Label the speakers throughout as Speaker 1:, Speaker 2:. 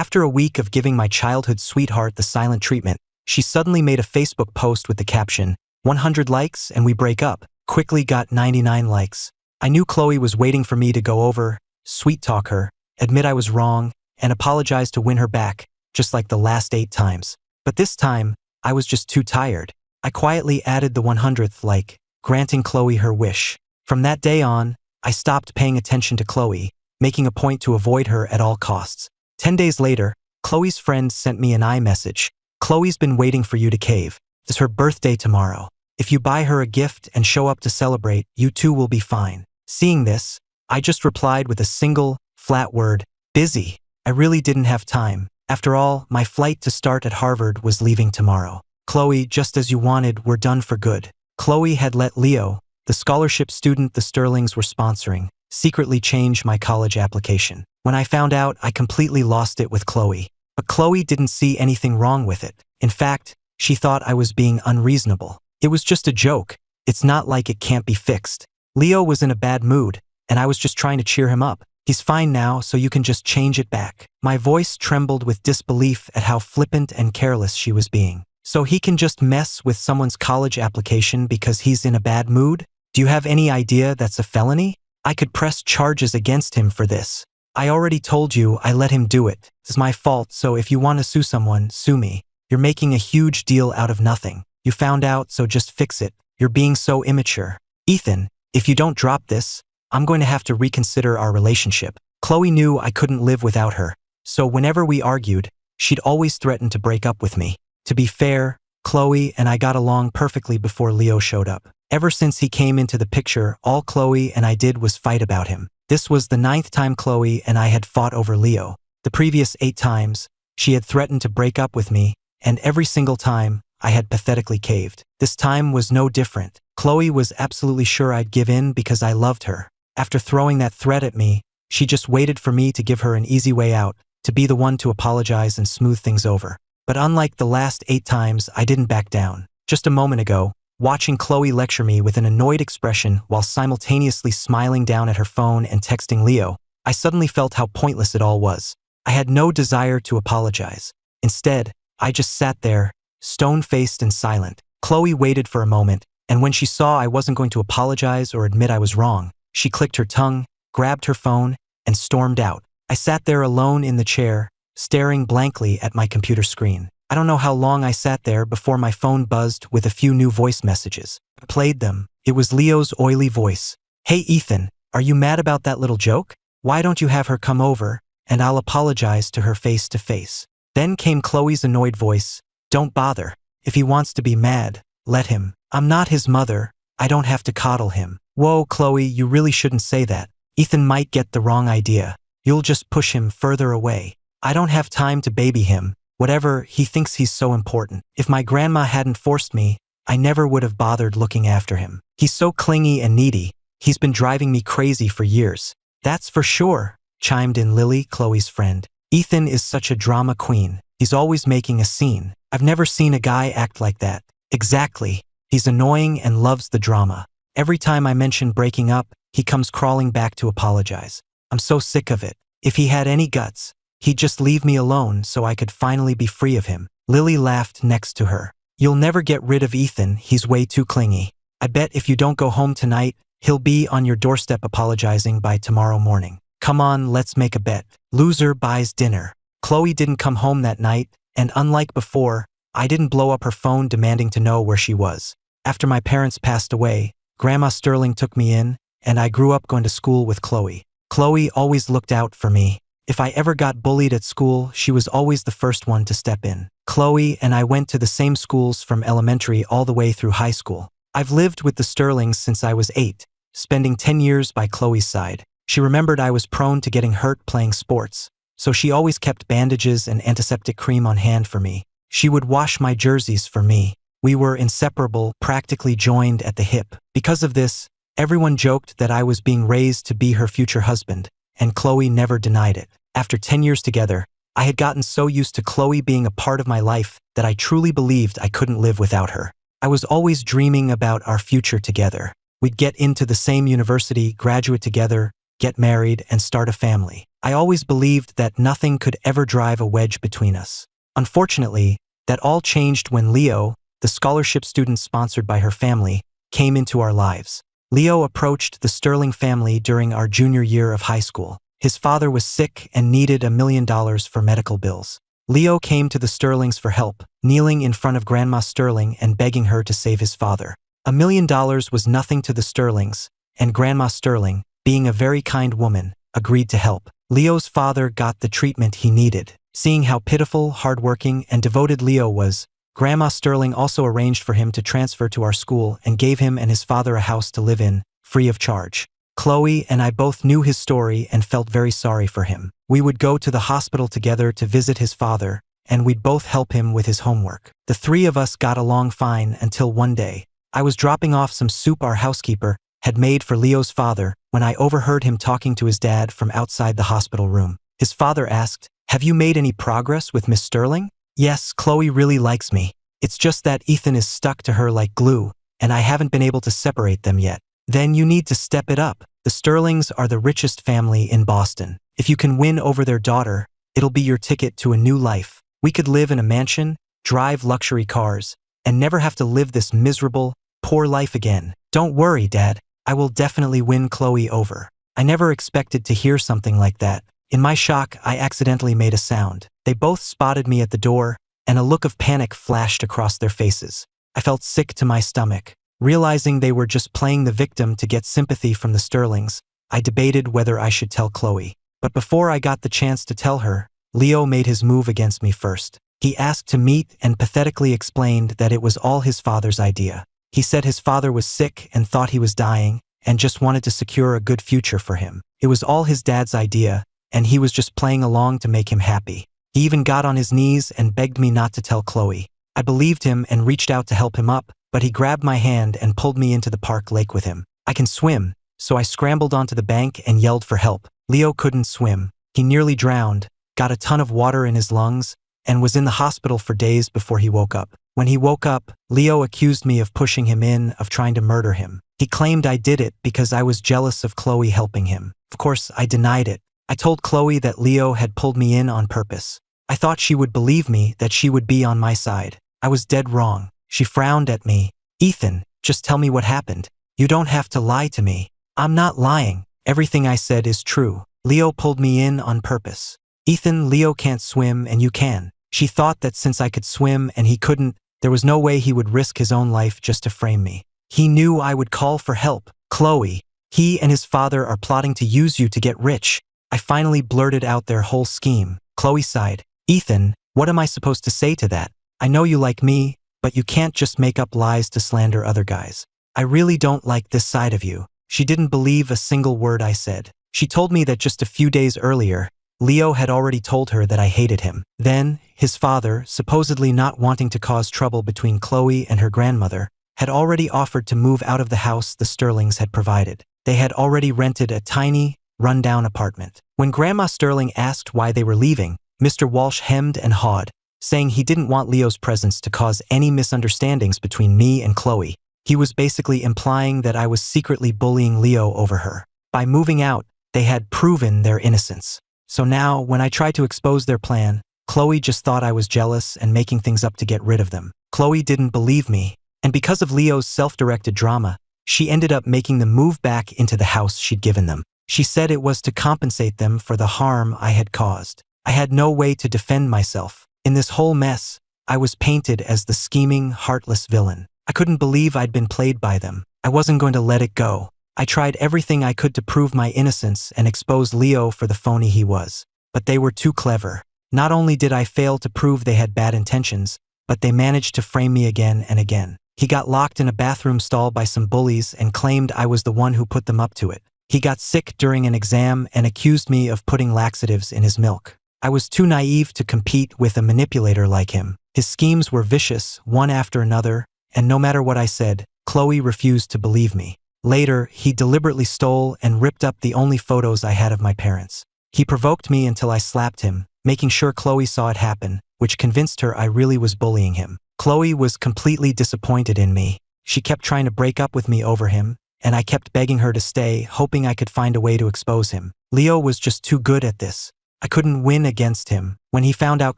Speaker 1: After a week of giving my childhood sweetheart the silent treatment, she suddenly made a Facebook post with the caption, 100 likes and we break up. Quickly got 99 likes. I knew Chloe was waiting for me to go over, sweet talk her, admit I was wrong, and apologize to win her back, just like the last 8 times. But this time, I was just too tired. I quietly added the 100th like, granting Chloe her wish. From that day on, I stopped paying attention to Chloe, making a point to avoid her at all costs. 10 days later, Chloe's friend sent me an iMessage. Chloe's been waiting for you to cave. It's her birthday tomorrow. If you buy her a gift and show up to celebrate, you too will be fine. Seeing this, I just replied with a single, flat word, busy. I really didn't have time. After all, my flight to start at Harvard was leaving tomorrow. Chloe, just as you wanted, we're done for good. Chloe had let Leo, the scholarship student the Sterlings were sponsoring, secretly change my college application. When I found out, I completely lost it with Chloe. But Chloe didn't see anything wrong with it. In fact, she thought I was being unreasonable. It was just a joke. It's not like it can't be fixed. Leo was in a bad mood, and I was just trying to cheer him up. He's fine now, so you can just change it back. My voice trembled with disbelief at how flippant and careless she was being. So he can just mess with someone's college application because he's in a bad mood? Do you have any idea that's a felony? I could press charges against him for this. I already told you I let him do it. It's my fault, so if you want to sue someone, sue me. You're making a huge deal out of nothing. You found out, so just fix it. You're being so immature. Ethan, if you don't drop this, I'm going to have to reconsider our relationship. Chloe knew I couldn't live without her, so whenever we argued, she'd always threaten to break up with me. To be fair, Chloe and I got along perfectly before Leo showed up. Ever since he came into the picture, all Chloe and I did was fight about him. This was the 9th time Chloe and I had fought over Leo. The previous 8 times, she had threatened to break up with me, and every single time, I had pathetically caved. This time was no different. Chloe was absolutely sure I'd give in because I loved her. After throwing that threat at me, she just waited for me to give her an easy way out, to be the one to apologize and smooth things over. But unlike the last 8 times, I didn't back down. Just a moment ago, watching Chloe lecture me with an annoyed expression while simultaneously smiling down at her phone and texting Leo, I suddenly felt how pointless it all was. I had no desire to apologize. Instead, I just sat there, stone-faced and silent. Chloe waited for a moment, and when she saw I wasn't going to apologize or admit I was wrong, she clicked her tongue, grabbed her phone, and stormed out. I sat there alone in the chair, staring blankly at my computer screen. I don't know how long I sat there before my phone buzzed with a few new voice messages. I played them. It was Leo's oily voice. Hey Ethan, are you mad about that little joke? Why don't you have her come over, and I'll apologize to her face to face. Then came Chloe's annoyed voice. Don't bother. If he wants to be mad, let him. I'm not his mother. I don't have to coddle him. Whoa, Chloe, you really shouldn't say that. Ethan might get the wrong idea. You'll just push him further away. I don't have time to baby him. Whatever, he thinks he's so important. If my grandma hadn't forced me, I never would have bothered looking after him. He's so clingy and needy. He's been driving me crazy for years. That's for sure, chimed in Lily, Chloe's friend. Ethan is such a drama queen. He's always making a scene. I've never seen a guy act like that. Exactly. He's annoying and loves the drama. Every time I mention breaking up, he comes crawling back to apologize. I'm so sick of it. If he had any guts, he'd just leave me alone so I could finally be free of him. Lily laughed next to her. You'll never get rid of Ethan, he's way too clingy. I bet if you don't go home tonight, he'll be on your doorstep apologizing by tomorrow morning. Come on, let's make a bet. Loser buys dinner. Chloe didn't come home that night, and unlike before, I didn't blow up her phone demanding to know where she was. After my parents passed away, Grandma Sterling took me in, and I grew up going to school with Chloe. Chloe always looked out for me. If I ever got bullied at school, she was always the first one to step in. Chloe and I went to the same schools from elementary all the way through high school. I've lived with the Sterlings since I was 8, spending 10 years by Chloe's side. She remembered I was prone to getting hurt playing sports, so she always kept bandages and antiseptic cream on hand for me. She would wash my jerseys for me. We were inseparable, practically joined at the hip. Because of this, everyone joked that I was being raised to be her future husband, and Chloe never denied it. After 10 years together, I had gotten so used to Chloe being a part of my life that I truly believed I couldn't live without her. I was always dreaming about our future together. We'd get into the same university, graduate together, get married, and start a family. I always believed that nothing could ever drive a wedge between us. Unfortunately, that all changed when Leo, the scholarship student sponsored by her family, came into our lives. Leo approached the Sterling family during our junior year of high school. His father was sick and needed $1 million for medical bills. Leo came to the Sterlings for help, kneeling in front of Grandma Sterling and begging her to save his father. $1 million was nothing to the Sterlings, and Grandma Sterling, being a very kind woman, agreed to help. Leo's father got the treatment he needed. Seeing how pitiful, hardworking, and devoted Leo was, Grandma Sterling also arranged for him to transfer to our school and gave him and his father a house to live in, free of charge. Chloe and I both knew his story and felt very sorry for him. We would go to the hospital together to visit his father, and we'd both help him with his homework. The three of us got along fine until one day. I was dropping off some soup our housekeeper had made for Leo's father when I overheard him talking to his dad from outside the hospital room. His father asked, "Have you made any progress with Miss Sterling?" "Yes, Chloe really likes me. It's just that Ethan is stuck to her like glue, and I haven't been able to separate them yet." "Then you need to step it up. The Sterlings are the richest family in Boston. If you can win over their daughter, it'll be your ticket to a new life. We could live in a mansion, drive luxury cars, and never have to live this miserable, poor life again. Don't worry, Dad. I will definitely win Chloe over." I never expected to hear something like that. In my shock, I accidentally made a sound. They both spotted me at the door, and a look of panic flashed across their faces. I felt sick to my stomach. Realizing they were just playing the victim to get sympathy from the Sterlings, I debated whether I should tell Chloe. But before I got the chance to tell her, Leo made his move against me first. He asked to meet and pathetically explained that it was all his father's idea. He said his father was sick and thought he was dying, and just wanted to secure a good future for him. It was all his dad's idea, and he was just playing along to make him happy. He even got on his knees and begged me not to tell Chloe. I believed him and reached out to help him up, but he grabbed my hand and pulled me into the park lake with him. I can swim, so I scrambled onto the bank and yelled for help. Leo couldn't swim. He nearly drowned, got a ton of water in his lungs, and was in the hospital for days before he woke up. When he woke up, Leo accused me of pushing him in, of trying to murder him. He claimed I did it because I was jealous of Chloe helping him. Of course, I denied it. I told Chloe that Leo had pulled me in on purpose. I thought she would believe me, that she would be on my side. I was dead wrong. She frowned at me. "Ethan, just tell me what happened. You don't have to lie to me." "I'm not lying. Everything I said is true. Leo pulled me in on purpose." "Ethan, Leo can't swim and you can." She thought that since I could swim and he couldn't, there was no way he would risk his own life just to frame me. "He knew I would call for help. Chloe, he and his father are plotting to use you to get rich." I finally blurted out their whole scheme. Chloe sighed. "Ethan, what am I supposed to say to that? I know you like me, but you can't just make up lies to slander other guys. I really don't like this side of you." She didn't believe a single word I said. She told me that just a few days earlier, Leo had already told her that I hated him. Then, his father, supposedly not wanting to cause trouble between Chloe and her grandmother, had already offered to move out of the house the Sterlings had provided. They had already rented a tiny, run-down apartment. When Grandma Sterling asked why they were leaving, Mr. Walsh hemmed and hawed, saying he didn't want Leo's presence to cause any misunderstandings between me and Chloe. He was basically implying that I was secretly bullying Leo over her. By moving out, they had proven their innocence. So now, when I tried to expose their plan, Chloe just thought I was jealous and making things up to get rid of them. Chloe didn't believe me, and because of Leo's self-directed drama, she ended up making them move back into the house she'd given them. She said it was to compensate them for the harm I had caused. I had no way to defend myself. In this whole mess, I was painted as the scheming, heartless villain. I couldn't believe I'd been played by them. I wasn't going to let it go. I tried everything I could to prove my innocence and expose Leo for the phony he was. But they were too clever. Not only did I fail to prove they had bad intentions, but they managed to frame me again and again. He got locked in a bathroom stall by some bullies and claimed I was the one who put them up to it. He got sick during an exam and accused me of putting laxatives in his milk. I was too naive to compete with a manipulator like him. His schemes were vicious, one after another, and no matter what I said, Chloe refused to believe me. Later, he deliberately stole and ripped up the only photos I had of my parents. He provoked me until I slapped him, making sure Chloe saw it happen, which convinced her I really was bullying him. Chloe was completely disappointed in me. She kept trying to break up with me over him, and I kept begging her to stay, hoping I could find a way to expose him. Leo was just too good at this. I couldn't win against him. When he found out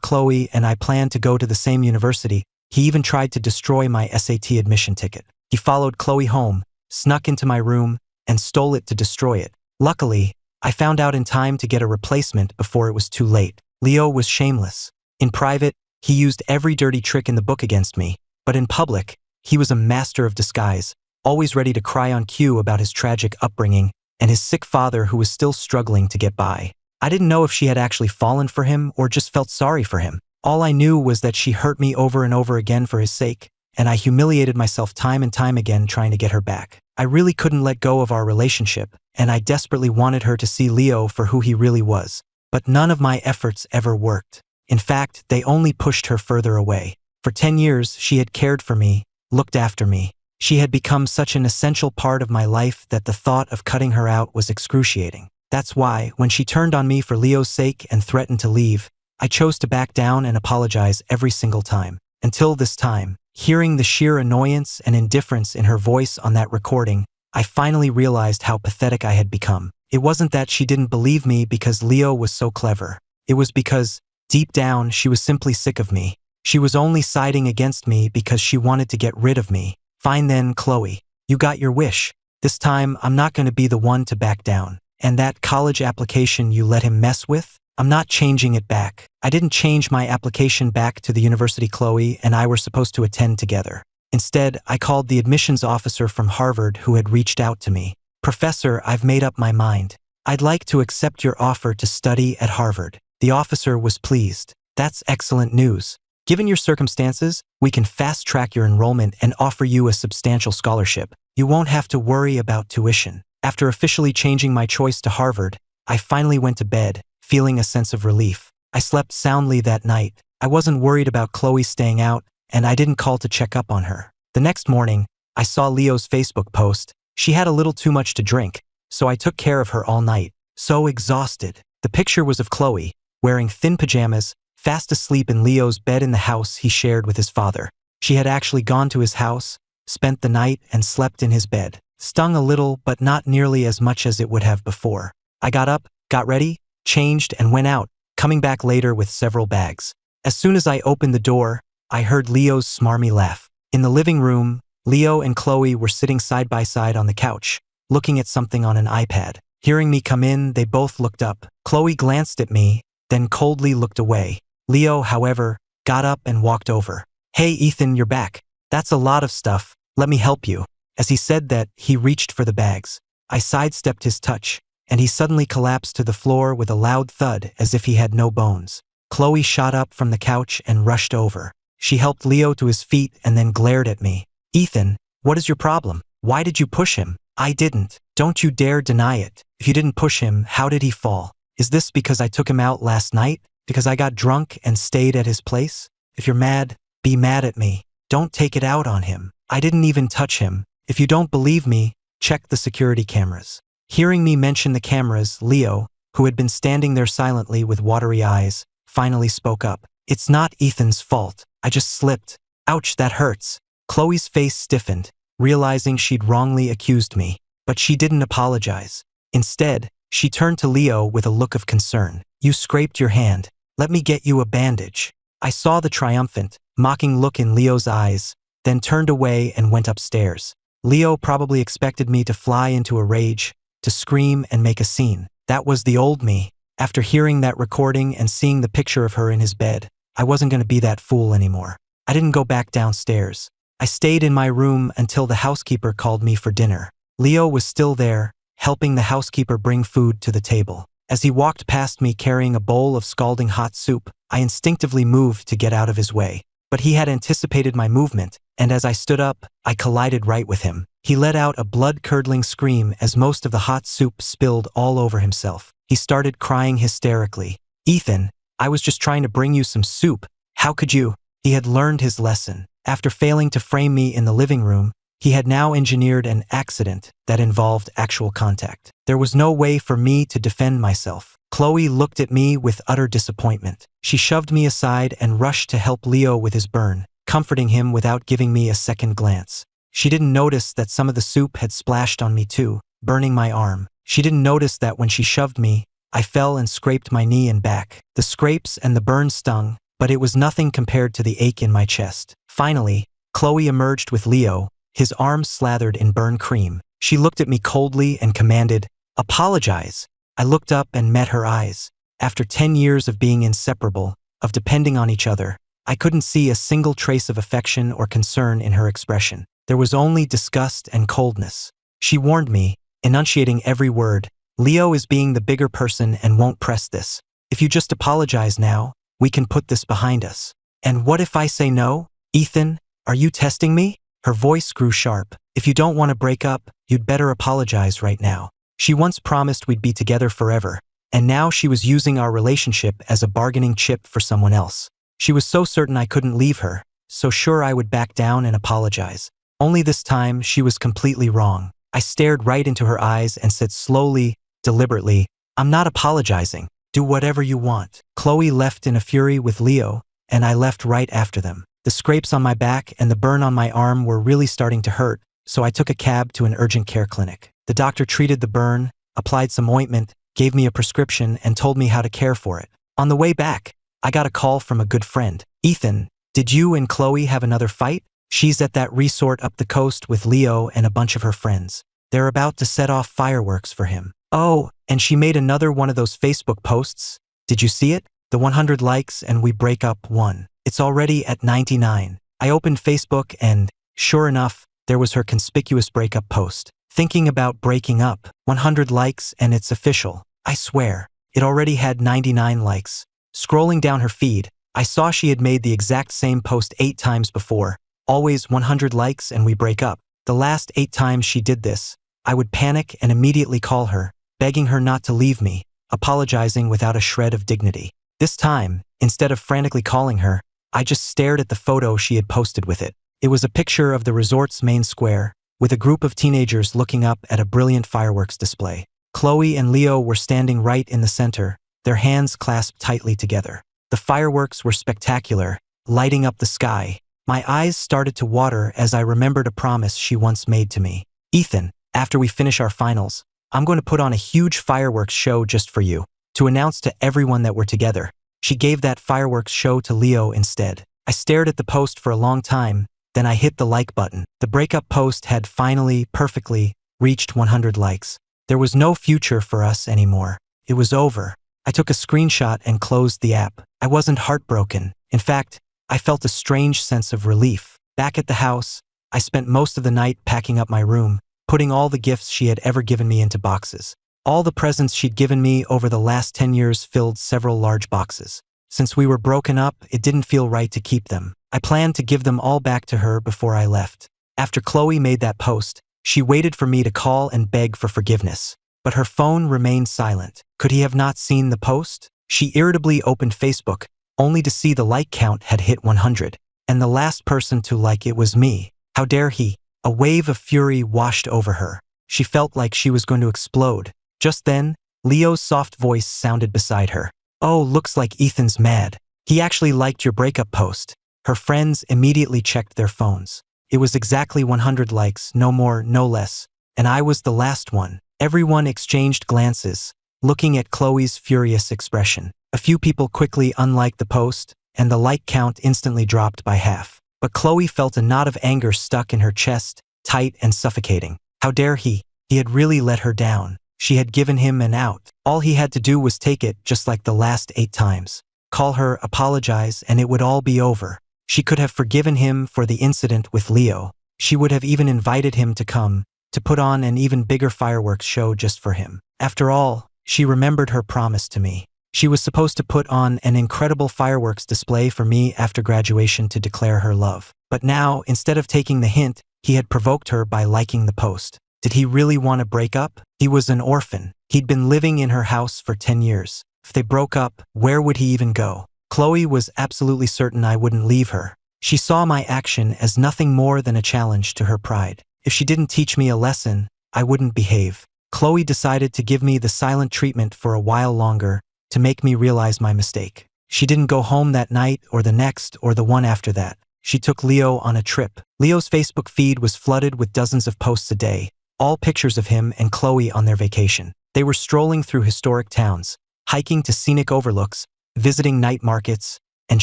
Speaker 1: Chloe and I planned to go to the same university, he even tried to destroy my SAT admission ticket. He followed Chloe home, snuck into my room, and stole it to destroy it. Luckily, I found out in time to get a replacement before it was too late. Leo was shameless. In private, he used every dirty trick in the book against me, but in public, he was a master of disguise, always ready to cry on cue about his tragic upbringing and his sick father who was still struggling to get by. I didn't know if she had actually fallen for him or just felt sorry for him. All I knew was that she hurt me over and over again for his sake, and I humiliated myself time and time again trying to get her back. I really couldn't let go of our relationship, and I desperately wanted her to see Leo for who he really was. But none of my efforts ever worked. In fact, they only pushed her further away. For 10 years, she had cared for me, looked after me. She had become such an essential part of my life that the thought of cutting her out was excruciating. That's why, when she turned on me for Leo's sake and threatened to leave, I chose to back down and apologize every single time. Until this time, hearing the sheer annoyance and indifference in her voice on that recording, I finally realized how pathetic I had become. It wasn't that she didn't believe me because Leo was so clever. It was because, deep down, she was simply sick of me. She was only siding against me because she wanted to get rid of me. Fine then, Chloe. You got your wish. This time, I'm not going to be the one to back down. And that college application you let him mess with? I'm not changing it back. I didn't change my application back to the university Chloe and I were supposed to attend together. Instead, I called the admissions officer from Harvard who had reached out to me. Professor, I've made up my mind. I'd like to accept your offer to study at Harvard. The officer was pleased. That's excellent news. Given your circumstances, we can fast-track your enrollment and offer you a substantial scholarship. You won't have to worry about tuition. After officially changing my choice to Harvard, I finally went to bed, feeling a sense of relief. I slept soundly that night. I wasn't worried about Chloe staying out, and I didn't call to check up on her. The next morning, I saw Leo's Facebook post. She had a little too much to drink, so I took care of her all night. So exhausted. The picture was of Chloe, wearing thin pajamas, fast asleep in Leo's bed in the house he shared with his father. She had actually gone to his house, spent the night, and slept in his bed. Stung a little, but not nearly as much as it would have before. I got up, got ready, changed, and went out, coming back later with several bags. As soon as I opened the door, I heard Leo's smarmy laugh. In the living room, Leo and Chloe were sitting side by side on the couch, looking at something on an iPad. Hearing me come in, they both looked up. Chloe glanced at me, then coldly looked away. Leo, however, got up and walked over. Hey Ethan, you're back. That's a lot of stuff. Let me help you. As he said that, he reached for the bags. I sidestepped his touch, and he suddenly collapsed to the floor with a loud thud as if he had no bones. Chloe shot up from the couch and rushed over. She helped Leo to his feet and then glared at me. Ethan, what is your problem? Why did you push him? I didn't. Don't you dare deny it. If you didn't push him, how did he fall? Is this because I took him out last night? Because I got drunk and stayed at his place? If you're mad, be mad at me. Don't take it out on him. I didn't even touch him. If you don't believe me, check the security cameras. Hearing me mention the cameras, Leo, who had been standing there silently with watery eyes, finally spoke up. It's not Ethan's fault. I just slipped. Ouch, that hurts. Chloe's face stiffened, realizing she'd wrongly accused me. But she didn't apologize. Instead, she turned to Leo with a look of concern. You scraped your hand. Let me get you a bandage. I saw the triumphant, mocking look in Leo's eyes, then turned away and went upstairs. Leo probably expected me to fly into a rage, to scream and make a scene. That was the old me. After hearing that recording and seeing the picture of her in his bed, I wasn't going to be that fool anymore. I didn't go back downstairs. I stayed in my room until the housekeeper called me for dinner. Leo was still there, helping the housekeeper bring food to the table. As he walked past me carrying a bowl of scalding hot soup, I instinctively moved to get out of his way. But he had anticipated my movement, and as I stood up, I collided right with him. He let out a blood-curdling scream as most of the hot soup spilled all over himself. He started crying hysterically. Ethan, I was just trying to bring you some soup. How could you? He had learned his lesson. After failing to frame me in the living room, he had now engineered an accident that involved actual contact. There was no way for me to defend myself. Chloe looked at me with utter disappointment. She shoved me aside and rushed to help Leo with his burn, comforting him without giving me a second glance. She didn't notice that some of the soup had splashed on me too, burning my arm. She didn't notice that when she shoved me, I fell and scraped my knee and back. The scrapes and the burn stung, but it was nothing compared to the ache in my chest. Finally, Chloe emerged with Leo, his arms slathered in burn cream. She looked at me coldly and commanded, "Apologize." I looked up and met her eyes. After 10 years of being inseparable, of depending on each other, I couldn't see a single trace of affection or concern in her expression. There was only disgust and coldness. She warned me, enunciating every word, "Leo is being the bigger person and won't press this. If you just apologize now, we can put this behind us." "And what if I say no? Ethan, are you testing me?" Her voice grew sharp. "If you don't want to break up, you'd better apologize right now." She once promised we'd be together forever, and now she was using our relationship as a bargaining chip for someone else. She was so certain I couldn't leave her, so sure I would back down and apologize. Only this time, she was completely wrong. I stared right into her eyes and said slowly, deliberately, "I'm not apologizing. Do whatever you want." Chloe left in a fury with Leo, and I left right after them. The scrapes on my back and the burn on my arm were really starting to hurt, so I took a cab to an urgent care clinic. The doctor treated the burn, applied some ointment, gave me a prescription, and told me how to care for it. On the way back, I got a call from a good friend. "Ethan, did you and Chloe have another fight? She's at that resort up the coast with Leo and a bunch of her friends. They're about to set off fireworks for him." "Oh, and she made another one of those Facebook posts. Did you see it? The 100 likes and we break up one. It's already at 99. I opened Facebook and, sure enough, there was her conspicuous breakup post. "Thinking about breaking up, 100 likes and it's official." I swear, it already had 99 likes. Scrolling down her feed, I saw she had made the exact same post 8 times before. Always 100 likes and we break up. The last 8 times she did this, I would panic and immediately call her, begging her not to leave me, apologizing without a shred of dignity. This time, instead of frantically calling her, I just stared at the photo she had posted with it. It was a picture of the resort's main square, with a group of teenagers looking up at a brilliant fireworks display. Chloe and Leo were standing right in the center, their hands clasped tightly together. The fireworks were spectacular, lighting up the sky. My eyes started to water as I remembered a promise she once made to me. "Ethan, after we finish our finals, I'm going to put on a huge fireworks show just for you, to announce to everyone that we're together." She gave that fireworks show to Leo instead. I stared at the post for a long time, then I hit the like button. The breakup post had finally, perfectly, reached 100 likes. There was no future for us anymore. It was over. I took a screenshot and closed the app. I wasn't heartbroken. In fact, I felt a strange sense of relief. Back at the house, I spent most of the night packing up my room, putting all the gifts she had ever given me into boxes. All the presents she'd given me over the last 10 years filled several large boxes. Since we were broken up, it didn't feel right to keep them. I planned to give them all back to her before I left. After Chloe made that post, she waited for me to call and beg for forgiveness. But her phone remained silent. Could he have not seen the post? She irritably opened Facebook, only to see the like count had hit 100. And the last person to like it was me. How dare he? A wave of fury washed over her. She felt like she was going to explode. Just then, Leo's soft voice sounded beside her. "Oh, looks like Ethan's mad. He actually liked your breakup post." Her friends immediately checked their phones. It was exactly 100 likes, no more, no less. And I was the last one. Everyone exchanged glances, looking at Chloe's furious expression. A few people quickly unliked the post, and the like count instantly dropped by half. But Chloe felt a knot of anger stuck in her chest, tight and suffocating. How dare he? He had really let her down. She had given him an out. All he had to do was take it, just like the last 8 times. Call her, apologize, and it would all be over. She could have forgiven him for the incident with Leo. She would have even invited him to come, to put on an even bigger fireworks show just for him. After all, she remembered her promise to me. She was supposed to put on an incredible fireworks display for me after graduation to declare her love. But now, instead of taking the hint, he had provoked her by liking the post. Did he really want to break up? He was an orphan. He'd been living in her house for 10 years. If they broke up, where would he even go? Chloe was absolutely certain I wouldn't leave her. She saw my action as nothing more than a challenge to her pride. If she didn't teach me a lesson, I wouldn't behave. Chloe decided to give me the silent treatment for a while longer, to make me realize my mistake. She didn't go home that night or the next or the one after that. she took Leo on a trip. Leo's Facebook feed was flooded with dozens of posts a day, all pictures of him and Chloe on their vacation. They were strolling through historic towns, hiking to scenic overlooks, visiting night markets, and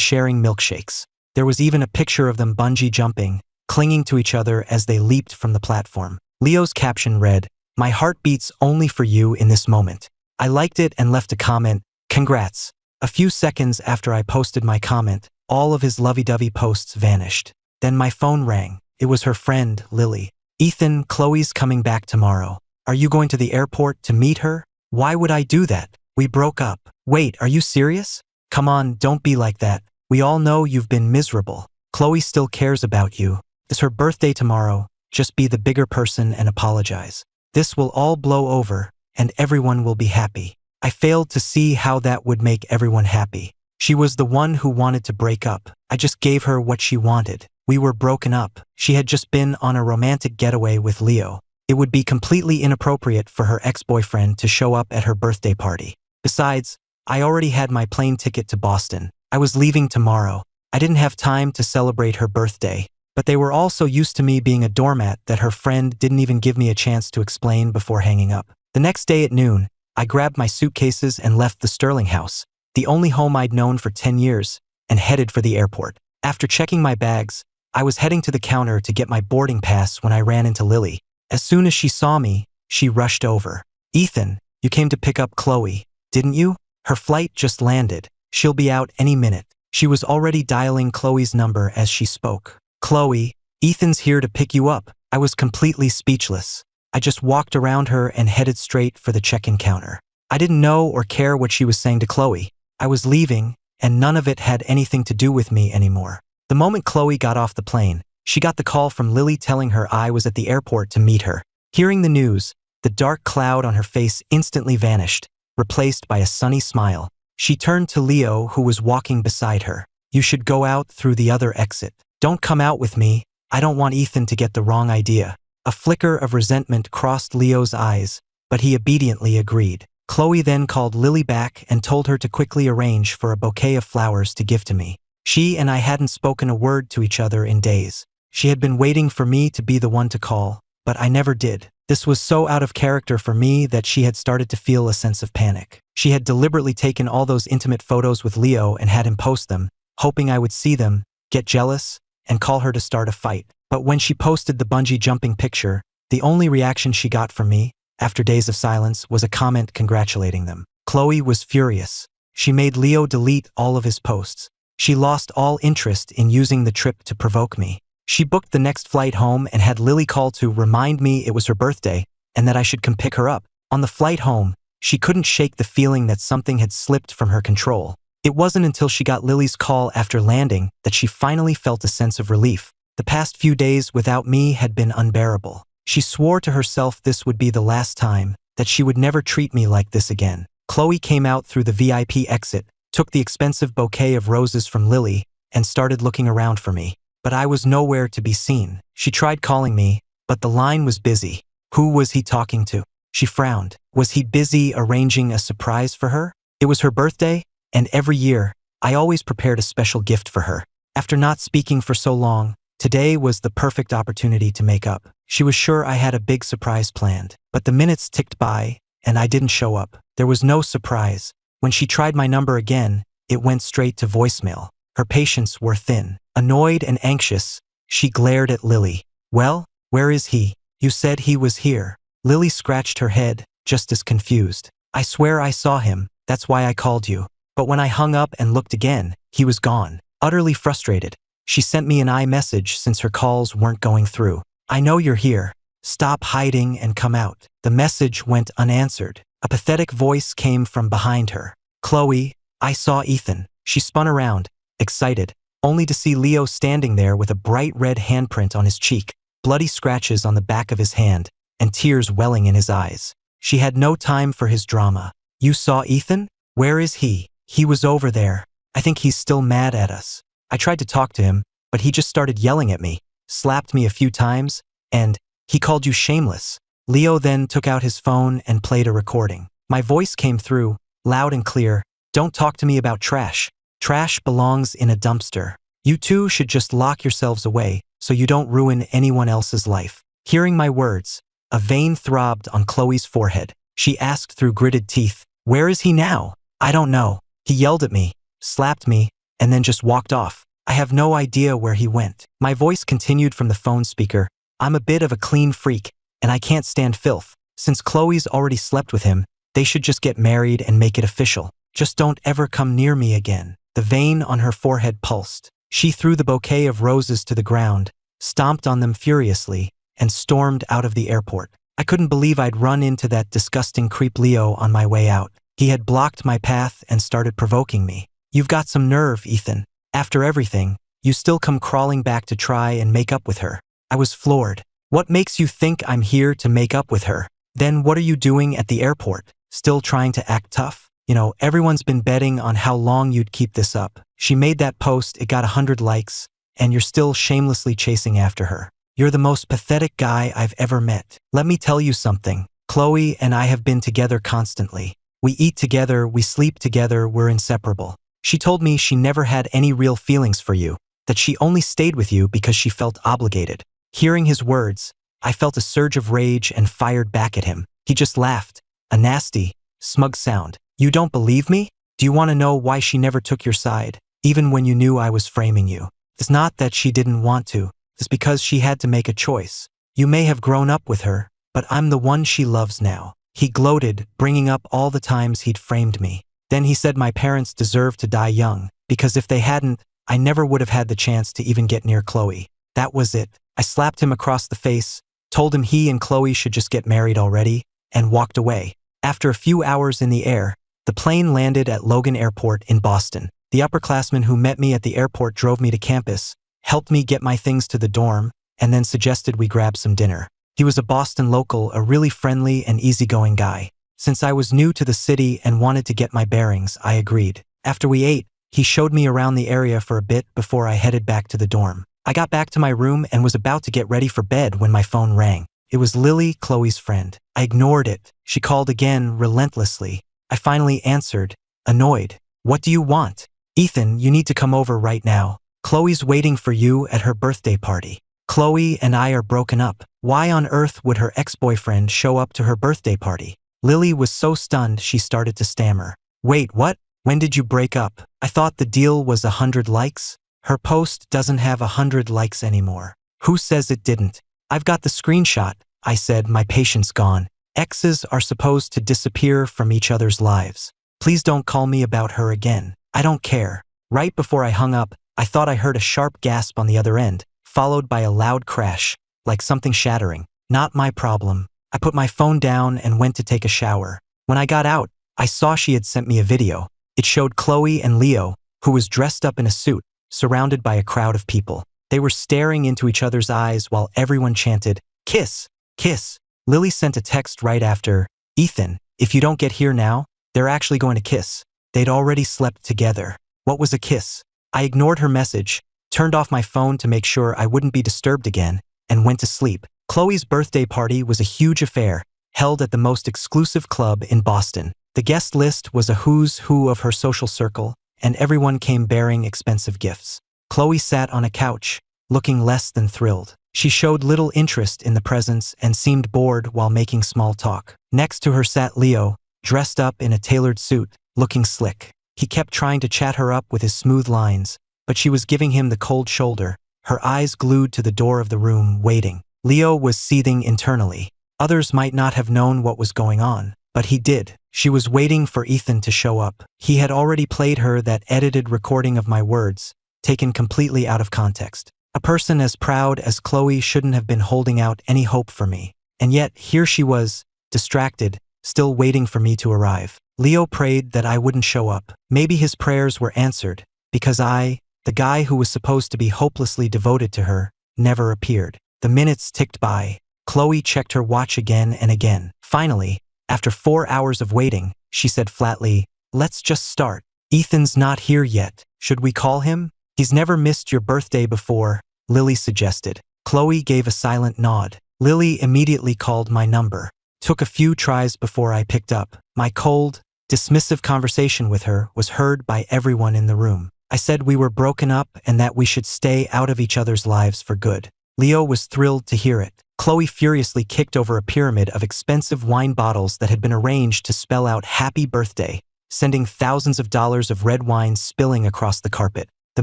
Speaker 1: sharing milkshakes. There was even a picture of them bungee jumping, clinging to each other as they leaped from the platform. Leo's caption read, "My heart beats only for you in this moment." I liked it and left a comment, "Congrats." A few seconds after I posted my comment, all of his lovey-dovey posts vanished. Then my phone rang. It was her friend, Lily. "Ethan, Chloe's coming back tomorrow. Are you going to the airport to meet her?" "Why would I do that? We broke up." "Wait, are you serious?" "Come on, don't be like that. We all know you've been miserable. Chloe still cares about you. It's her birthday tomorrow. Just be the bigger person and apologize. This will all blow over, and everyone will be happy." I failed to see how that would make everyone happy. She was the one who wanted to break up. I just gave her what she wanted. We were broken up. She had just been on a romantic getaway with Leo. It would be completely inappropriate for her ex-boyfriend to show up at her birthday party. Besides, I already had my plane ticket to Boston. I was leaving tomorrow. I didn't have time to celebrate her birthday. But they were all so used to me being a doormat that her friend didn't even give me a chance to explain before hanging up. The next day at noon, I grabbed my suitcases and left the Sterling house, the only home I'd known for 10 years, and headed for the airport. After checking my bags, I was heading to the counter to get my boarding pass when I ran into Lily. As soon as she saw me, she rushed over. "Ethan, you came to pick up Chloe, didn't you? Her flight just landed. She'll be out any minute." She was already dialing Chloe's number as she spoke. "Chloe, Ethan's here to pick you up." I was completely speechless. I just walked around her and headed straight for the check-in counter. I didn't know or care what she was saying to Chloe. I was leaving, and none of it had anything to do with me anymore. The moment Chloe got off the plane, she got the call from Lily telling her I was at the airport to meet her. Hearing the news, the dark cloud on her face instantly vanished, replaced by a sunny smile. She turned to Leo, who was walking beside her. "You should go out through the other exit. Don't come out with me. I don't want Ethan to get the wrong idea." A flicker of resentment crossed Leo's eyes, but he obediently agreed. Chloe then called Lily back and told her to quickly arrange for a bouquet of flowers to give to me. She and I hadn't spoken a word to each other in days. She had been waiting for me to be the one to call, but I never did. This was so out of character for me that she had started to feel a sense of panic. She had deliberately taken all those intimate photos with Leo and had him post them, hoping I would see them, get jealous, and call her to start a fight. But when she posted the bungee jumping picture, the only reaction she got from me, after days of silence, was a comment congratulating them. Chloe was furious. She made Leo delete all of his posts. She lost all interest in using the trip to provoke me. She booked the next flight home and had Lily call to remind me it was her birthday and that I should come pick her up. On the flight home, she couldn't shake the feeling that something had slipped from her control. It wasn't until she got Lily's call after landing that she finally felt a sense of relief. The past few days without me had been unbearable. She swore to herself this would be the last time, that she would never treat me like this again. Chloe came out through the VIP exit, took the expensive bouquet of roses from Lily, and started looking around for me. But I was nowhere to be seen. She tried calling me, but the line was busy. Who was he talking to? She frowned. Was he busy arranging a surprise for her? It was her birthday, and every year, I always prepared a special gift for her. After not speaking for so long, today was the perfect opportunity to make up. She was sure I had a big surprise planned, but the minutes ticked by, and I didn't show up. There was no surprise. When she tried my number again, it went straight to voicemail. Her patience wore thin. Annoyed and anxious, she glared at Lily. "Well, where is he? You said he was here." Lily scratched her head, just as confused. "I swear I saw him, that's why I called you. But when I hung up and looked again, he was gone." Utterly frustrated, she sent me an iMessage since her calls weren't going through. "I know you're here. Stop hiding and come out." The message went unanswered. A pathetic voice came from behind her. "Chloe, I saw Ethan." She spun around, excited, only to see Leo standing there with a bright red handprint on his cheek, bloody scratches on the back of his hand, and tears welling in his eyes. She had no time for his drama. "You saw Ethan? Where is he?" "He was over there. I think he's still mad at us." I tried to talk to him, but he just started yelling at me, slapped me a few times, and he called you shameless. Leo then took out his phone and played a recording. My voice came through, loud and clear. "Don't talk to me about trash. Trash belongs in a dumpster." You two should just lock yourselves away so you don't ruin anyone else's life." Hearing my words, a vein throbbed on Chloe's forehead. She asked through gritted teeth, "Where is he now?" "I don't know. He yelled at me, slapped me, and then just walked off. I have no idea where he went." My voice continued from the phone speaker. "I'm a bit of a clean freak, and I can't stand filth. Since Chloe's already slept with him, they should just get married and make it official. Just don't ever come near me again." The vein on her forehead pulsed. She threw the bouquet of roses to the ground, stomped on them furiously, and stormed out of the airport. I couldn't believe I'd run into that disgusting creep Leo on my way out. He had blocked my path and started provoking me. "You've got some nerve, Ethan. After everything, you still come crawling back to try and make up with her." I was floored. "What makes you think I'm here to make up with her? Then what are you doing at the airport? Still trying to act tough? You know, everyone's been betting on how long you'd keep this up. She made that post, it got 100 likes, and you're still shamelessly chasing after her. You're the most pathetic guy I've ever met. Let me tell you something. Chloe and I have been together constantly. We eat together, we sleep together, we're inseparable. She told me she never had any real feelings for you, that she only stayed with you because she felt obligated." Hearing his words, I felt a surge of rage and fired back at him. He just laughed, a nasty, smug sound. "You don't believe me? Do you want to know why she never took your side, even when you knew I was framing you? It's not that she didn't want to, it's because she had to make a choice. You may have grown up with her, but I'm the one she loves now." He gloated, bringing up all the times he'd framed me. Then he said my parents deserved to die young, because if they hadn't, I never would have had the chance to even get near Chloe. That was it. I slapped him across the face, told him he and Chloe should just get married already, and walked away. After a few hours in the air, the plane landed at Logan Airport in Boston. The upperclassman who met me at the airport drove me to campus, helped me get my things to the dorm, and then suggested we grab some dinner. He was a Boston local, a really friendly and easygoing guy. Since I was new to the city and wanted to get my bearings, I agreed. After we ate, he showed me around the area for a bit before I headed back to the dorm. I got back to my room and was about to get ready for bed when my phone rang. It was Lily, Chloe's friend. I ignored it. She called again, relentlessly. I finally answered, annoyed. "What do you want?" "Ethan, you need to come over right now. Chloe's waiting for you at her birthday party. Chloe and I are broken up. Why on earth would her ex-boyfriend show up to her birthday party?" Lily was so stunned she started to stammer. "Wait, what? When did you break up? I thought the deal was 100 likes? Her post doesn't have 100 likes anymore." "Who says it didn't? I've got the screenshot," I said, my patience gone. "Exes are supposed to disappear from each other's lives. Please don't call me about her again. I don't care." Right before I hung up, I thought I heard a sharp gasp on the other end, followed by a loud crash, like something shattering. Not my problem. I put my phone down and went to take a shower. When I got out, I saw she had sent me a video. It showed Chloe and Leo, who was dressed up in a suit, surrounded by a crowd of people. They were staring into each other's eyes while everyone chanted, "Kiss! Kiss!" Lily sent a text right after, "Ethan, if you don't get here now, they're actually going to kiss." They'd already slept together. What was a kiss? I ignored her message, turned off my phone to make sure I wouldn't be disturbed again, and went to sleep. Chloe's birthday party was a huge affair, held at the most exclusive club in Boston. The guest list was a who's who of her social circle, and everyone came bearing expensive gifts. Chloe sat on a couch, looking less than thrilled. She showed little interest in the presents and seemed bored while making small talk. Next to her sat Leo, dressed up in a tailored suit, looking slick. He kept trying to chat her up with his smooth lines, but she was giving him the cold shoulder, her eyes glued to the door of the room, waiting. Leo was seething internally. Others might not have known what was going on, but he did. She was waiting for Ethan to show up. He had already played her that edited recording of my words, taken completely out of context. A person as proud as Chloe shouldn't have been holding out any hope for me. And yet, here she was, distracted, still waiting for me to arrive. Leo prayed that I wouldn't show up. Maybe his prayers were answered, because I, the guy who was supposed to be hopelessly devoted to her, never appeared. The minutes ticked by. Chloe checked her watch again and again. Finally, after 4 hours of waiting, she said flatly, "Let's just start. Ethan's not here yet. Should we call him?" "He's never missed your birthday before," Lily suggested. Chloe gave a silent nod. Lily immediately called my number. Took a few tries before I picked up. My cold, dismissive conversation with her was heard by everyone in the room. I said we were broken up and that we should stay out of each other's lives for good. Leo was thrilled to hear it. Chloe furiously kicked over a pyramid of expensive wine bottles that had been arranged to spell out happy birthday, sending thousands of dollars of red wine spilling across the carpet. The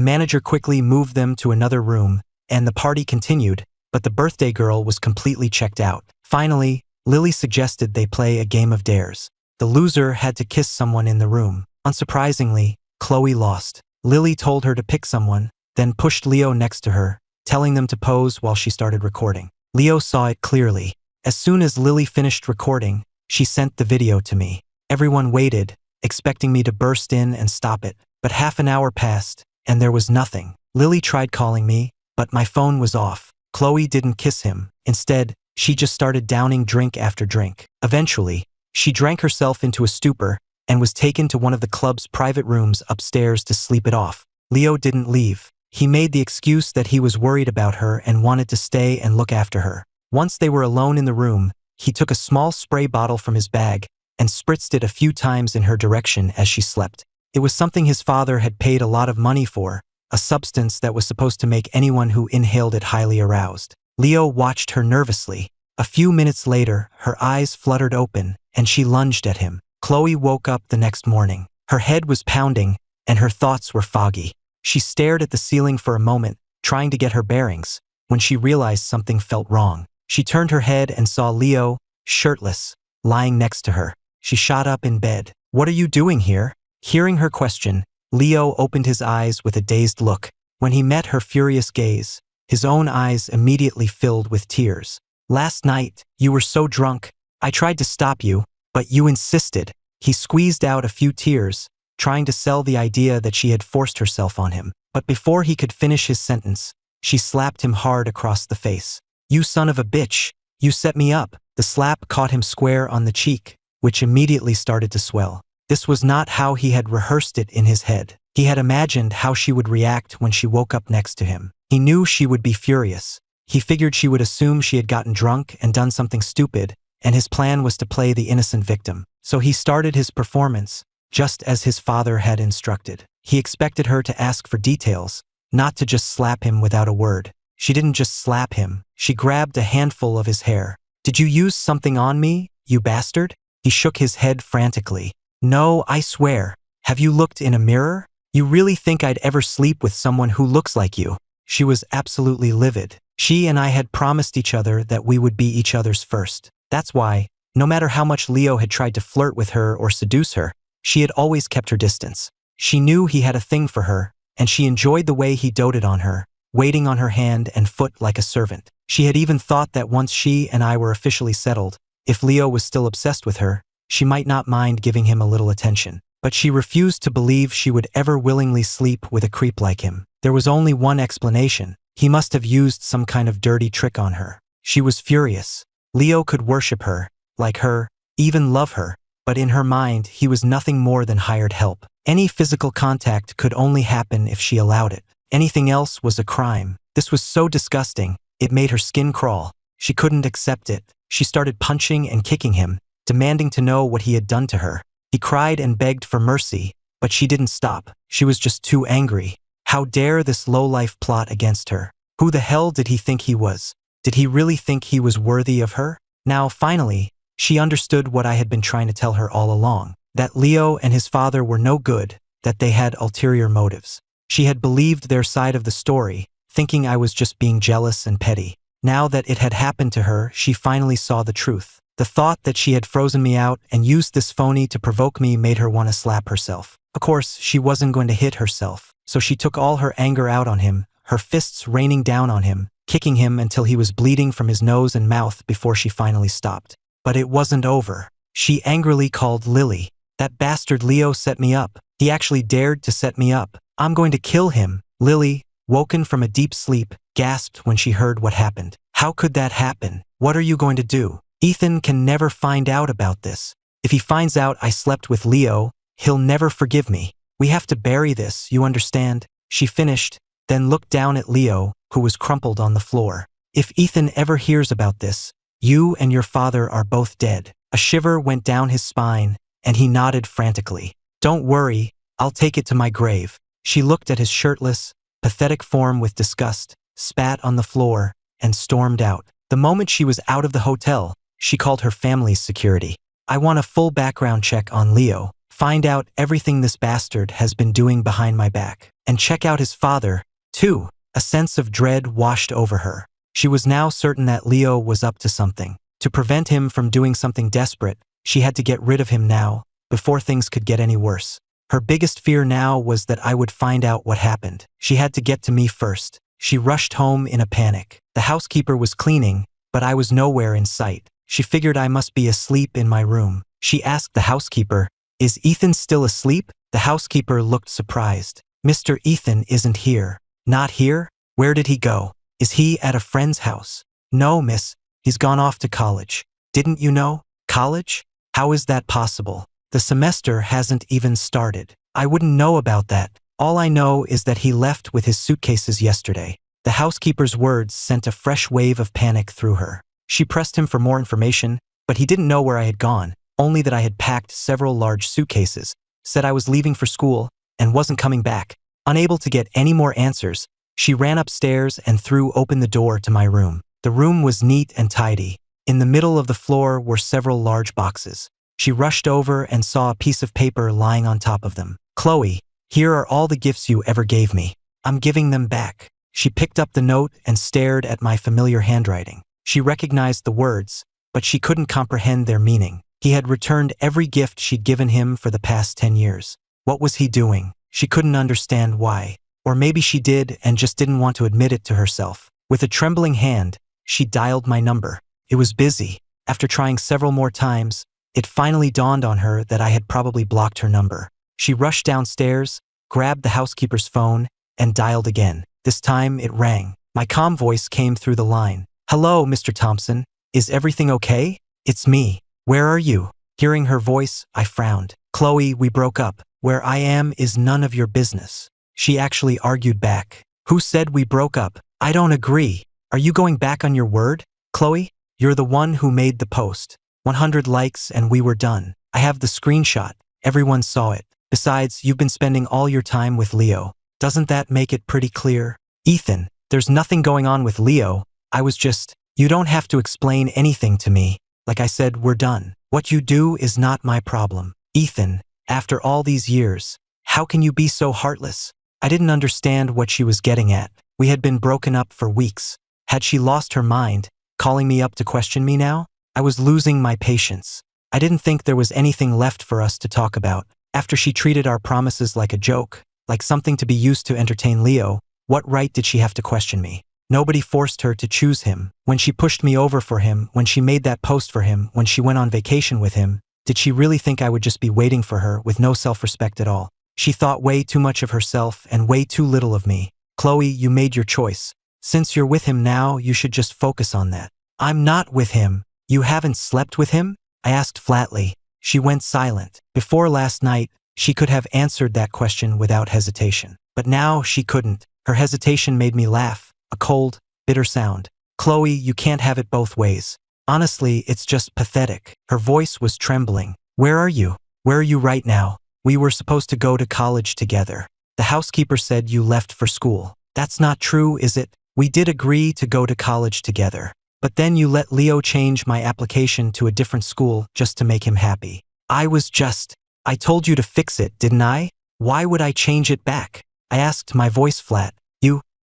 Speaker 1: manager quickly moved them to another room, and the party continued, but the birthday girl was completely checked out. Finally, Lily suggested they play a game of dares. The loser had to kiss someone in the room. Unsurprisingly, Chloe lost. Lily told her to pick someone, then pushed Leo next to her, telling them to pose while she started recording. Leo saw it clearly. As soon as Lily finished recording, she sent the video to me. Everyone waited, expecting me to burst in and stop it. But half an hour passed, and there was nothing. Lily tried calling me, but my phone was off. Chloe didn't kiss him. Instead, she just started downing drink after drink. Eventually, she drank herself into a stupor and was taken to one of the club's private rooms upstairs to sleep it off. Leo didn't leave. He made the excuse that he was worried about her and wanted to stay and look after her. Once they were alone in the room, he took a small spray bottle from his bag and spritzed it a few times in her direction as she slept. It was something his father had paid a lot of money for, a substance that was supposed to make anyone who inhaled it highly aroused. Leo watched her nervously. A few minutes later, her eyes fluttered open, and she lunged at him. Chloe woke up the next morning. Her head was pounding, and her thoughts were foggy. She stared at the ceiling for a moment, trying to get her bearings, when she realized something felt wrong. She turned her head and saw Leo, shirtless, lying next to her. She shot up in bed. "What are you doing here?" Hearing her question, Leo opened his eyes with a dazed look. When he met her furious gaze, his own eyes immediately filled with tears. "Last night, you were so drunk. I tried to stop you, but you insisted." He squeezed out a few tears, trying to sell the idea that she had forced herself on him. But before he could finish his sentence, she slapped him hard across the face. "You son of a bitch, you set me up." The slap caught him square on the cheek, which immediately started to swell. This was not how he had rehearsed it in his head. He had imagined how she would react when she woke up next to him. He knew she would be furious. He figured she would assume she had gotten drunk and done something stupid, and his plan was to play the innocent victim. So he started his performance, just as his father had instructed. He expected her to ask for details, not to just slap him without a word. She didn't just slap him, she grabbed a handful of his hair. "Did you use something on me, you bastard?" He shook his head frantically. "No, I swear. Have you looked in a mirror? You really think I'd ever sleep with someone who looks like you?" She was absolutely livid. She and I had promised each other that we would be each other's first. That's why, no matter how much Leo had tried to flirt with her or seduce her, she had always kept her distance. She knew he had a thing for her, and she enjoyed the way he doted on her, waiting on her hand and foot like a servant. She had even thought that once she and I were officially settled, if Leo was still obsessed with her, she might not mind giving him a little attention. But she refused to believe she would ever willingly sleep with a creep like him. There was only one explanation. He must have used some kind of dirty trick on her. She was furious. Leo could worship her, like her, even love her, but in her mind he was nothing more than hired help. Any physical contact could only happen if she allowed it. Anything else was a crime. This was so disgusting, it made her skin crawl. She couldn't accept it. She started punching and kicking him, demanding to know what he had done to her. He cried and begged for mercy, but she didn't stop. She was just too angry. How dare this lowlife plot against her? Who the hell did he think he was? Did he really think he was worthy of her? Now, finally, she understood what I had been trying to tell her all along. That Leo and his father were no good, that they had ulterior motives. She had believed their side of the story, thinking I was just being jealous and petty. Now that it had happened to her, she finally saw the truth. The thought that she had frozen me out and used this phony to provoke me made her want to slap herself. Of course, she wasn't going to hit herself, so she took all her anger out on him, her fists raining down on him, kicking him until he was bleeding from his nose and mouth before she finally stopped. But it wasn't over. She angrily called Lily. "That bastard Leo set me up. He actually dared to set me up. I'm going to kill him." Lily, woken from a deep sleep, gasped when she heard what happened. "How could that happen? What are you going to do? Ethan can never find out about this. If he finds out I slept with Leo, he'll never forgive me. We have to bury this, you understand?" She finished, then looked down at Leo, who was crumpled on the floor. "If Ethan ever hears about this, you and your father are both dead." A shiver went down his spine, and he nodded frantically. "Don't worry, I'll take it to my grave. She looked at his shirtless, pathetic form with disgust, spat on the floor, and stormed out. The moment she was out of the hotel, she called her family's security. I want a full background check on Leo. Find out everything this bastard has been doing behind my back. And check out his father, too. A sense of dread washed over her. She was now certain that Leo was up to something. To prevent him from doing something desperate, she had to get rid of him now, before things could get any worse. Her biggest fear now was that I would find out what happened. She had to get to me first. She rushed home in a panic. The housekeeper was cleaning, but I was nowhere in sight. She figured I must be asleep in my room. She asked the housekeeper, "Is Ethan still asleep?" The housekeeper looked surprised. "Mr. Ethan isn't here." "Not here? Where did he go? Is he at a friend's house?" "No, miss. He's gone off to college." "Didn't you know? College? How is that possible? The semester hasn't even started." "I wouldn't know about that. All I know is that he left with his suitcases yesterday." The housekeeper's words sent a fresh wave of panic through her. She pressed him for more information, but he didn't know where I had gone, only that I had packed several large suitcases, said I was leaving for school, and wasn't coming back. Unable to get any more answers, she ran upstairs and threw open the door to my room. The room was neat and tidy. In the middle of the floor were several large boxes. She rushed over and saw a piece of paper lying on top of them. "Chloe, here are all the gifts you ever gave me. I'm giving them back." She picked up the note and stared at my familiar handwriting. She recognized the words, but she couldn't comprehend their meaning. He had returned every gift she'd given him for the past 10 years. What was he doing? She couldn't understand why. Or maybe she did and just didn't want to admit it to herself. With a trembling hand, she dialed my number. It was busy. After trying several more times, it finally dawned on her that I had probably blocked her number. She rushed downstairs, grabbed the housekeeper's phone, and dialed again. This time it rang. My calm voice came through the line. "Hello, Mr. Thompson. Is everything okay? It's me. Where are you?" Hearing her voice, I frowned. "Chloe, we broke up. Where I am is none of your business." She actually argued back. "Who said we broke up? I don't agree. Are you going back on your word? Chloe, you're the one who made the post. 100 likes and we were done. I have the screenshot. Everyone saw it. Besides, you've been spending all your time with Leo. Doesn't that make it pretty clear?" "Ethan, there's nothing going on with Leo. I was just, you don't have to explain anything to me. Like I said, we're done. What you do is not my problem." "Ethan, after all these years, how can you be so heartless?" I didn't understand what she was getting at. We had been broken up for weeks. Had she lost her mind, calling me up to question me now? I was losing my patience. I didn't think there was anything left for us to talk about. After she treated our promises like a joke, like something to be used to entertain Leo, what right did she have to question me? Nobody forced her to choose him. When she pushed me over for him, when she made that post for him, when she went on vacation with him, did she really think I would just be waiting for her with no self-respect at all? She thought way too much of herself and way too little of me. "Chloe, you made your choice. Since you're with him now, you should just focus on that." "I'm not with him." "You haven't slept with him?" I asked flatly. She went silent. Before last night, she could have answered that question without hesitation. But now she couldn't. Her hesitation made me laugh, a cold, bitter sound. "Chloe, you can't have it both ways. Honestly, it's just pathetic." Her voice was trembling. "Where are you? Where are you right now? We were supposed to go to college together. The housekeeper said you left for school." "That's not true, is it? We did agree to go to college together. But then you let Leo change my application to a different school just to make him happy." I told you to fix it, didn't I? Why would I change it back?" I asked, my voice flat.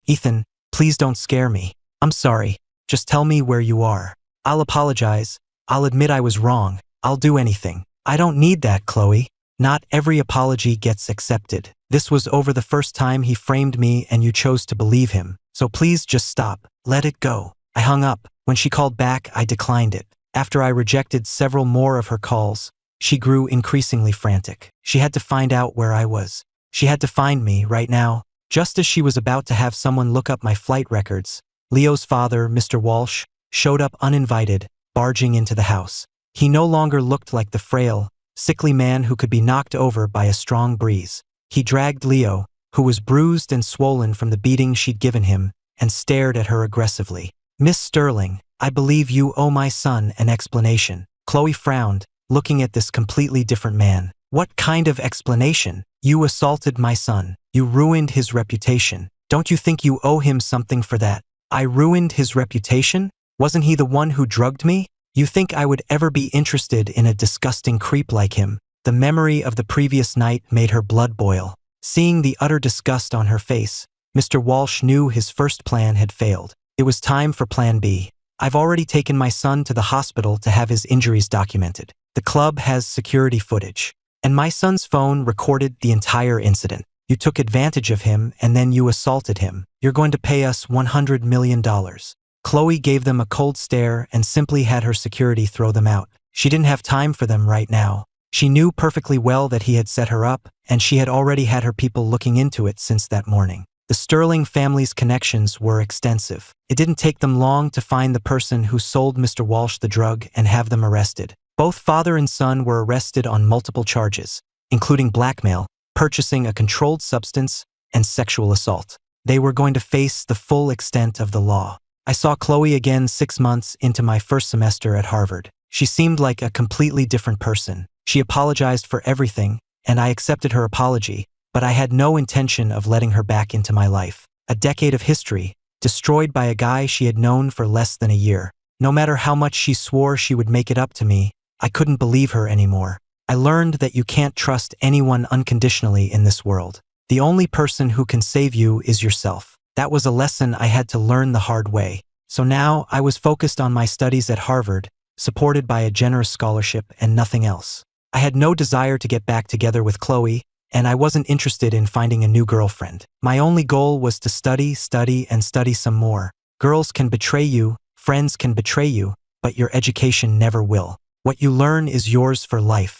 Speaker 1: Ethan, please don't scare me. I'm sorry. Just tell me where you are. I'll apologize. I'll admit I was wrong. I'll do anything." "I don't need that, Chloe. Not every apology gets accepted. This was over the first time he framed me and you chose to believe him. So please just stop. Let it go." I hung up. When she called back, I declined it. After I rejected several more of her calls, she grew increasingly frantic. She had to find out where I was. She had to find me right now. Just as she was about to have someone look up my flight records, Leo's father, Mr. Walsh, showed up uninvited, barging into the house. He no longer looked like the frail, sickly man who could be knocked over by a strong breeze. He dragged Leo, who was bruised and swollen from the beating she'd given him, and stared at her aggressively. "Miss Sterling, I believe you owe my son an explanation." Chloe frowned, looking at this completely different man. "What kind of explanation? You assaulted my son. You ruined his reputation. Don't you think you owe him something for that? I ruined his reputation? Wasn't he the one who drugged me? You think I would ever be interested in a disgusting creep like him? The memory of the previous night made her blood boil. Seeing the utter disgust on her face, Mr. Walsh knew his first plan had failed. It was time for Plan B. I've already taken my son to the hospital to have his injuries documented. The club has security footage. And my son's phone recorded the entire incident. You took advantage of him and then you assaulted him. You're going to pay us $100 million. Chloe gave them a cold stare and simply had her security throw them out. She didn't have time for them right now. She knew perfectly well that he had set her up, and she had already had her people looking into it since that morning. The Sterling family's connections were extensive. It didn't take them long to find the person who sold Mr. Walsh the drug and have them arrested. Both father and son were arrested on multiple charges, including blackmail, purchasing a controlled substance, and sexual assault. They were going to face the full extent of the law. I saw Chloe again 6 months into my first semester at Harvard. She seemed like a completely different person. She apologized for everything, and I accepted her apology, but I had no intention of letting her back into my life. A decade of history, destroyed by a guy she had known for less than a year. No matter how much she swore she would make it up to me, I couldn't believe her anymore. I learned that you can't trust anyone unconditionally in this world. The only person who can save you is yourself. That was a lesson I had to learn the hard way. So now I was focused on my studies at Harvard, supported by a generous scholarship and nothing else. I had no desire to get back together with Chloe, and I wasn't interested in finding a new girlfriend. My only goal was to study, and study some more. Girls can betray you, friends can betray you, but your education never will. What you learn is yours for life.